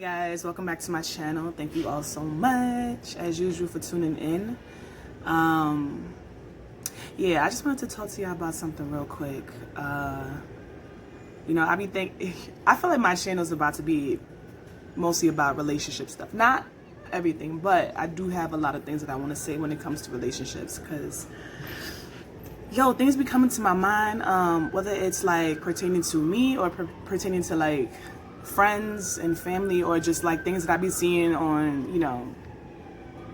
guys, welcome back to my channel. Thank you all so much as usual for tuning in. Yeah, I just wanted to talk to y'all about something real quick. I feel like my channel is about to be mostly about relationship stuff, not everything, but I do have a lot of things that I want to say when it comes to relationships, because things be coming to my mind, whether it's like pertaining to me or pertaining to like friends and family, or just like things that I be seeing on,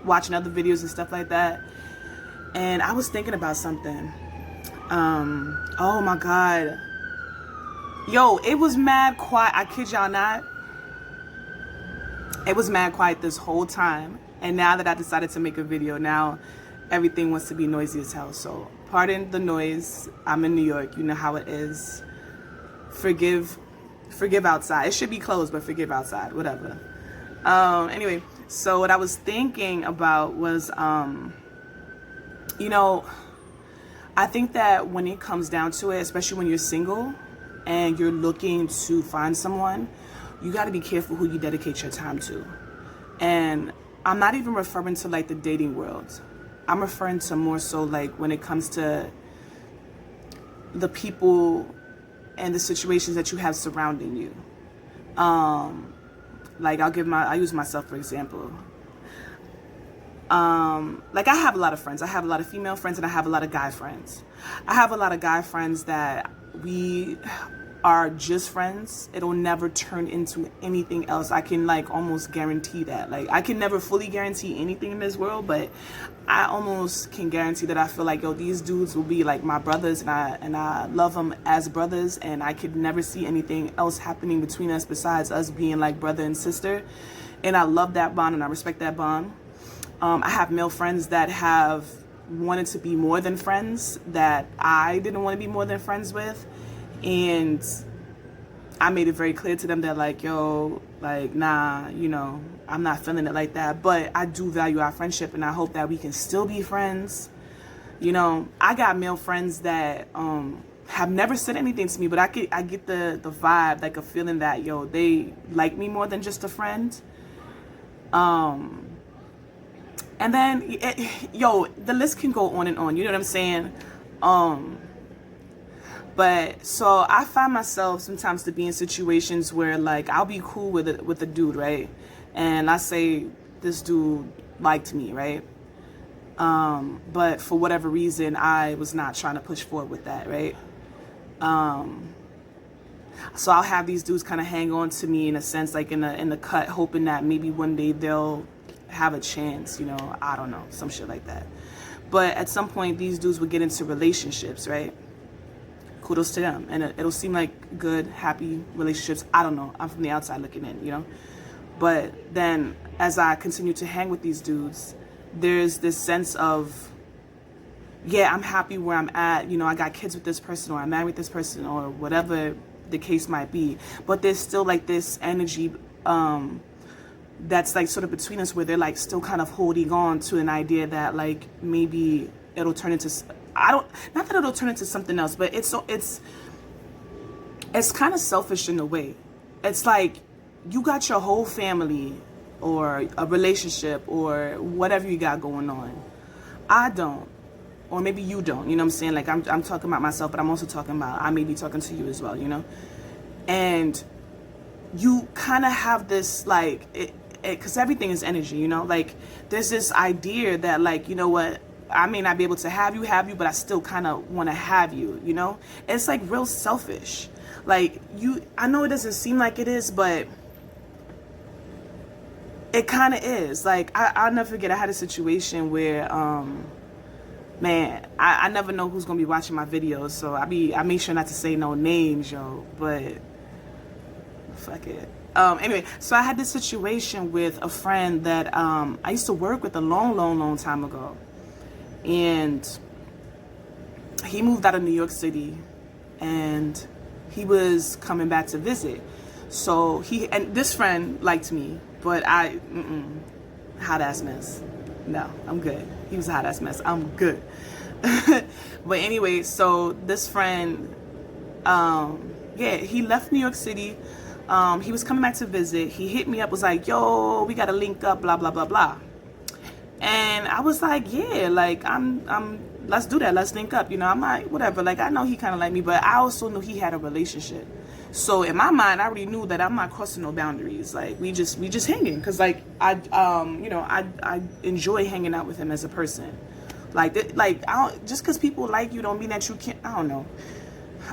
watching other videos and stuff like that. And I was thinking about something. Oh my God. It was mad quiet. I kid y'all not. It was mad quiet this whole time. And now that I decided to make a video, now everything wants to be noisy as hell. So pardon the noise. I'm in New York. You know how it is. Forgive outside. It should be closed, but forgive outside. Whatever. Anyway, so what I was thinking about was, I think that when it comes down to it, especially when you're single and you're looking to find someone, you got to be careful who you dedicate your time to. And I'm not even referring to like the dating world. I'm referring to more so like when it comes to the people and the situations that you have surrounding you. Like I'll use myself for example. Like I have a lot of friends. I have a lot of female friends and I have a lot of guy friends. I have a lot of guy friends that we are just friends. It'll never turn into anything else. I can like almost guarantee that. Like I can never fully guarantee anything in this world, but I almost can guarantee that I feel like these dudes will be like my brothers, and I love them as brothers, and I could never see anything else happening between us besides us being like brother and sister. And I love that bond and I respect that bond. I have male friends that have wanted to be more than friends that I didn't want to be more than friends with. And I made it very clear to them that like, nah, I'm not feeling it like that. But I do value our friendship and I hope that we can still be friends. I got male friends that have never said anything to me, but I get the vibe, like a feeling that, they like me more than just a friend. And then, the list can go on and on. You know what I'm saying? But so I find myself sometimes to be in situations where like I'll be cool with a dude, right? And I say this dude liked me, right? But for whatever reason, I was not trying to push forward with that, right? So I'll have these dudes kind of hang on to me in a sense, like in the cut, hoping that maybe one day they'll have a chance, I don't know, some shit like that. But at some point, these dudes would get into relationships, right? Kudos to them. And it'll seem like good, happy relationships. I don't know. I'm from the outside looking in, But then as I continue to hang with these dudes, there's this sense of, I'm happy where I'm at. I got kids with this person, or I'm married with this person, or whatever the case might be. But there's still like this energy that's like sort of between us, where they're like still kind of holding on to an idea that like maybe it'll turn into, not that it'll turn into something else, but it's kind of selfish in a way. It's like you got your whole family or a relationship or whatever you got going on. I don't, or maybe you don't, you know what I'm saying? Like I'm talking about myself, but I'm also talking about, I may be talking to you as well, and you kind of have this like, because everything is energy, like there's this idea that like, what, I may not be able to have you, but I still kind of want to have you, It's like real selfish. Like I know it doesn't seem like it is, but it kind of is. Like I'll never forget, I had a situation where, man, I never know who's going to be watching my videos. So I make sure not to say no names, but fuck it. Anyway, so I had this situation with a friend that I used to work with a long time ago. And he moved out of New York City and he was coming back to visit. So this friend liked me, but hot ass mess. No, I'm good. He was a hot ass mess. I'm good. But anyway, so this friend, he left New York City He was coming back to visit. He hit me up, was like, yo, we got to link up, blah, blah, blah, blah. And I was like, yeah, like, let's do that. Let's link up. You know, I'm like, whatever. Like, I know he kind of liked me, but I also knew he had a relationship. So in my mind, I already knew that I'm not crossing no boundaries. Like, we just hanging. Cause like, I enjoy hanging out with him as a person. Like, just cause people like you don't mean that you can't, I don't know.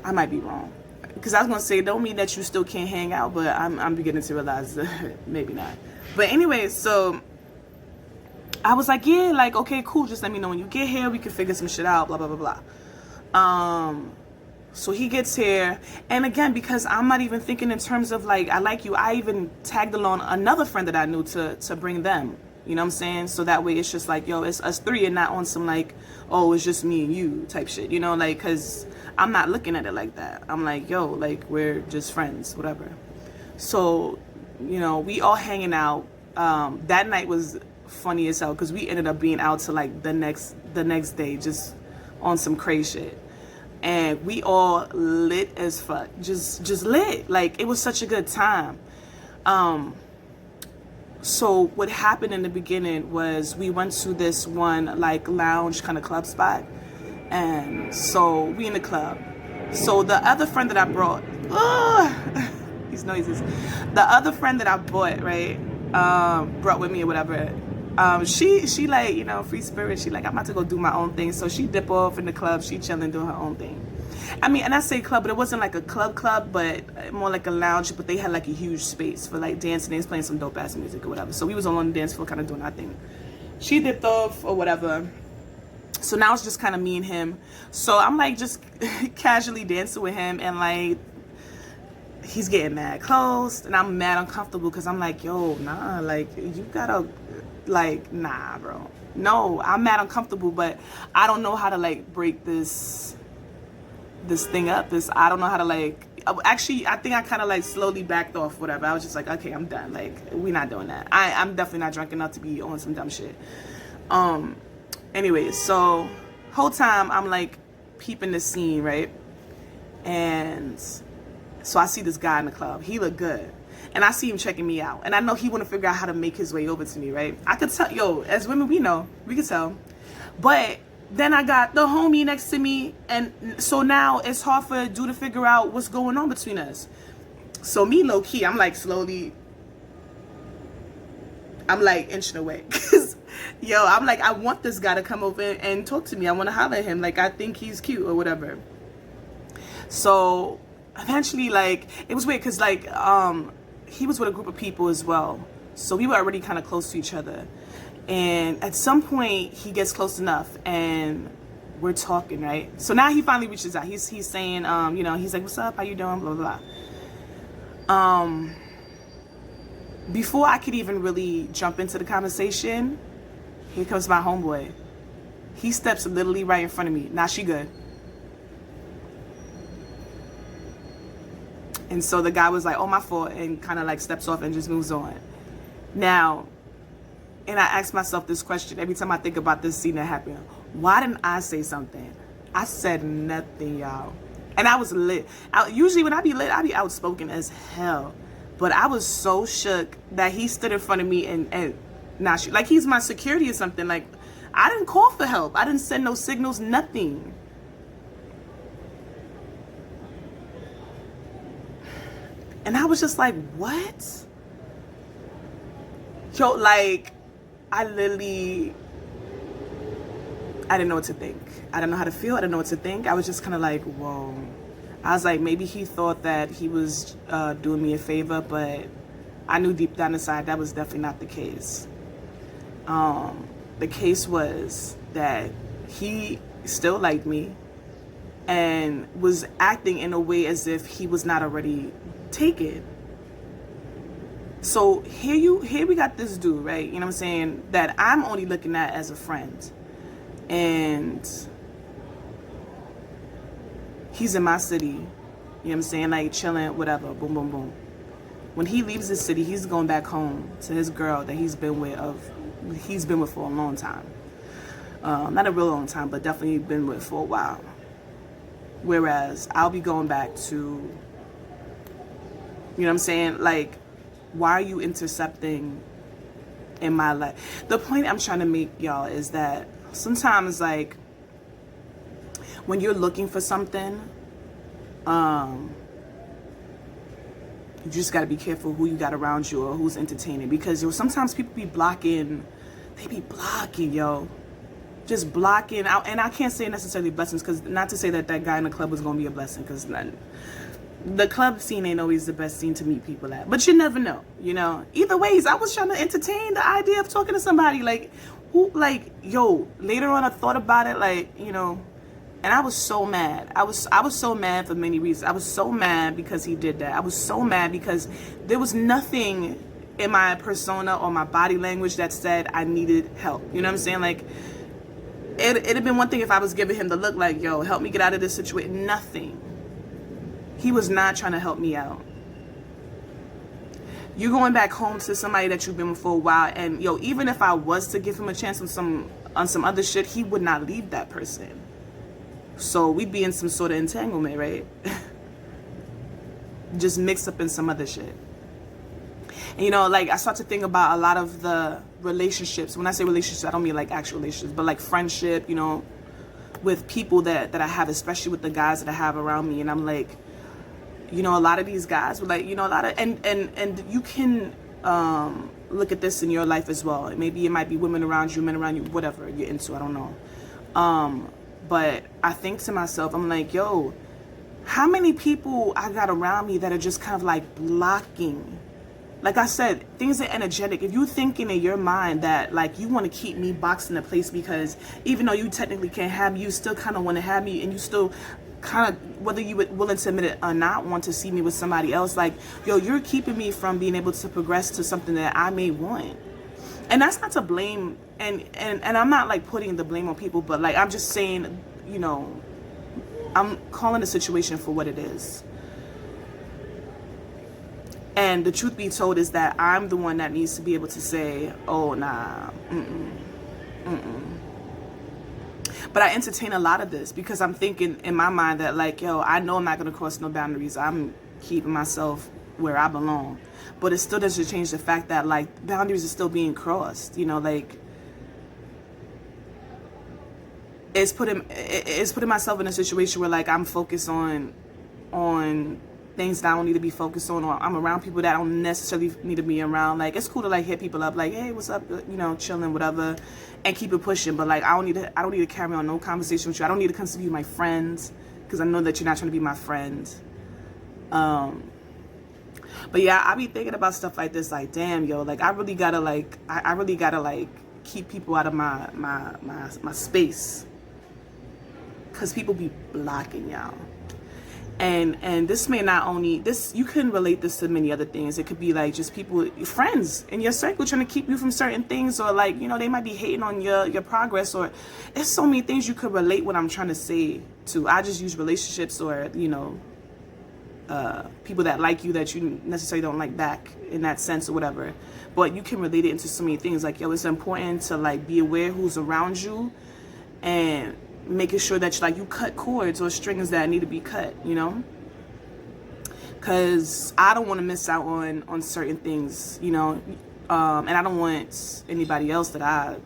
I might be wrong. Because I was going to say, don't mean that you still can't hang out, but I'm beginning to realize that maybe not. But anyway, so I was like, yeah, like, okay, cool. Just let me know when you get here. We can figure some shit out, blah, blah, blah, blah. So he gets here. And again, because I'm not even thinking in terms of like, I like you, I even tagged along another friend that I knew to bring them. You know what I'm saying? So that way it's just like, yo, it's us three and not on some like, oh, it's just me and you type shit. You know, like, because I'm not looking at it like that. I'm like, yo, like, we're just friends, whatever. So, you know, we all hanging out. That night was funny as hell because we ended up being out to like the next day, just on some crazy shit. And we all lit as fuck, just lit. Like, it was such a good time. So what happened in the beginning was we went to this one like lounge kind of club spot. And so we in the club. So the other friend that I brought, these noises. The other friend that I brought, right, brought with me or whatever. She like, you know, free spirit. She like, I'm about to go do my own thing. So she dip off in the club. She chilling, doing her own thing. I mean, and I say club, but it wasn't like a club, but more like a lounge. But they had like a huge space for like dancing. They was playing some dope ass music or whatever. So we was all on the dance floor, kind of doing our thing. She dipped off or whatever. So now it's just kind of me and him. So I'm like just casually dancing with him, and like he's getting mad close, and I'm mad uncomfortable because I'm like, yo, nah, like you gotta, like, nah, bro. No, I'm mad uncomfortable, but I don't know how to like break this thing up. I don't know how to like. Actually, I think I kind of like slowly backed off, whatever. I was just like, okay, I'm done. Like, we're not doing that. I'm definitely not drunk enough to be on some dumb shit. Anyway, so whole time I'm like peeping the scene, right? And so I see this guy in the club. He look good. And I see him checking me out. And I know he want to figure out how to make his way over to me, right? I could tell, yo, as women, we know. We could tell. But then I got the homie next to me. And so now it's hard for a dude to figure out what's going on between us. So me, low key, I'm like slowly, I'm like inching away. Because, yo, I'm like, I want this guy to come over and talk to me. I want to holler at him. Like, I think he's cute or whatever. So eventually, like, it was weird because, like, he was with a group of people as well. So we were already kind of close to each other. And at some point, he gets close enough and we're talking, right? So now he finally reaches out. He's saying, you know, he's like, what's up? How you doing? Blah, blah, blah. Before I could even really jump into the conversation, here comes my homeboy. He steps literally right in front of me. Nah, she good. And so the guy was like, oh, my fault, and kind of like steps off and just moves on. Now, and I ask myself this question every time I think about this scene that happened. Why didn't I say something? I said nothing, y'all. And I was lit. Usually when I be lit, I be outspoken as hell. But I was so shook that he stood in front of me and now like he's my security or something. Like, I didn't call for help. I didn't send no signals, nothing. And I was just like, what? Yo, like, I literally, I didn't know what to think. I didn't know how to feel. I didn't know what to think. I was just kind of like, whoa. I was like, maybe he thought that he was doing me a favor, but I knew deep down inside that was definitely not the case. The case was that he still liked me and was acting in a way as if he was not already taken. So here we got this dude, right? You know what I'm saying? That I'm only looking at as a friend. And he's in my city. You know what I'm saying? Like chilling, whatever, boom, boom, boom. When he leaves the city, he's going back home to his girl that he's been with for a long time. Not a real long time, but definitely been with for a while. Whereas I'll be going back to You know what I'm saying? Like, why are you intercepting in my life? The point I'm trying to make, y'all, is that sometimes, like, when you're looking for something, you just got to be careful who you got around you or who's entertaining, because sometimes people be blocking, yo, just blocking out. And I can't say necessarily blessings, because not to say that guy in the club was going to be a blessing, because the club scene ain't always the best scene to meet people at, but you never know, you know. Either ways, I was trying to entertain the idea of talking to somebody, like, who, like, yo, later on I thought about it, like, you know. And I was so mad. I was so mad for many reasons. I was so mad because he did that. I was so mad because there was nothing in my persona or my body language that said I needed help. You know what I'm saying? Like, it'd have been one thing if I was giving him the look like, yo, help me get out of this situation. Nothing. He was not trying to help me out. You're going back home to somebody that you've been with for a while, and yo, even if I was to give him a chance on some other shit, he would not leave that person. So we'd be in some sort of entanglement, right? Just mixed up in some other shit. And, you know, like, I start to think about a lot of the relationships. When I say relationships, I don't mean like actual relationships, but like friendship, you know, with people that I have, especially with the guys that I have around me. And I'm like, you know, a lot of these guys were like, you know, a lot of, and you can look at this in your life as well. Maybe it might be women around you, men around you, whatever you're into, I don't know. But I think to myself, I'm like, yo, how many people I got around me that are just kind of like blocking? Like I said, things are energetic. If you're thinking in your mind that like you want to keep me boxed in a place because even though you technically can't have me, you still kind of want to have me, and you still kind of, whether you would willing to admit it or not, want to see me with somebody else, like, yo, you're keeping me from being able to progress to something that I may want. And that's not to blame, and I'm not like putting the blame on people, but like I'm just saying, you know, I'm calling the situation for what it is. And the truth be told is that I'm the one that needs to be able to say, oh, nah, But I entertain a lot of this because I'm thinking in my mind that like, yo, I know I'm not going to cross no boundaries. I'm keeping myself where I belong. But it still doesn't change the fact that like boundaries are still being crossed, you know, like it's putting myself in a situation where like I'm focused on things that I don't need to be focused on, or I'm around people that I don't necessarily need to be around. Like, it's cool to like hit people up like, hey, what's up, you know, chilling, whatever, and keep it pushing. But like I don't need to carry on no conversation with you. I don't need to consider you my friends because I know that you're not trying to be my friend. But yeah, I be thinking about stuff like this, like, damn, yo, like I really gotta keep people out of my space, because people be blocking y'all. And this may not only this, you can relate this to many other things. It could be like just people, friends in your circle trying to keep you from certain things, or like, you know, they might be hating on your progress, or there's so many things you could relate what I'm trying to say to. I just use relationships, or, you know, people that like you that you necessarily don't like back in that sense or whatever. But you can relate it into so many things. Like, yo, it's important to like be aware who's around you and making sure that you cut cords or strings that need to be cut, you know, because I don't want to miss out on certain things, you know, and I don't want anybody else that I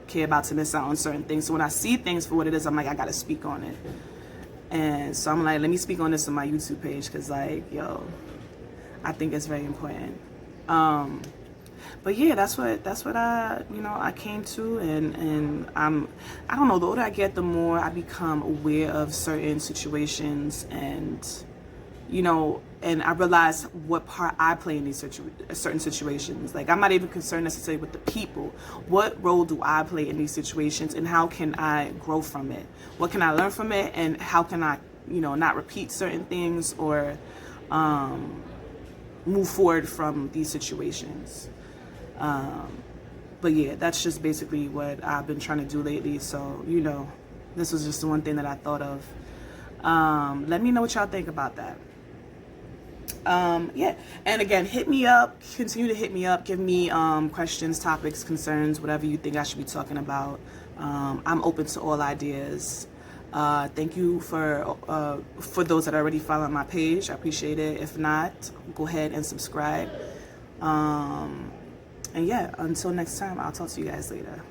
care about to miss out on certain things. So when I see things for what it is, I'm like, I gotta speak on it. And so I'm like, let me speak on this on my YouTube page, because like, yo, I think it's very important. But yeah, that's what I came to, and I don't know, the older I get, the more I become aware of certain situations, and you know, and I realize what part I play in these certain situations. Like, I'm not even concerned necessarily with the people. What role do I play in these situations, and how can I grow from it? What can I learn from it, and how can I, you know, not repeat certain things, or move forward from these situations. But yeah, that's just basically what I've been trying to do lately. So, you know, this was just the one thing that I thought of. Let me know what y'all think about that. Yeah, and again, hit me up, continue to hit me up, give me questions, topics, concerns, whatever you think I should be talking about. I'm open to all ideas. Thank you for those that already follow my page. I appreciate it. If not, go ahead and subscribe. And yeah, until next time, I'll talk to you guys later.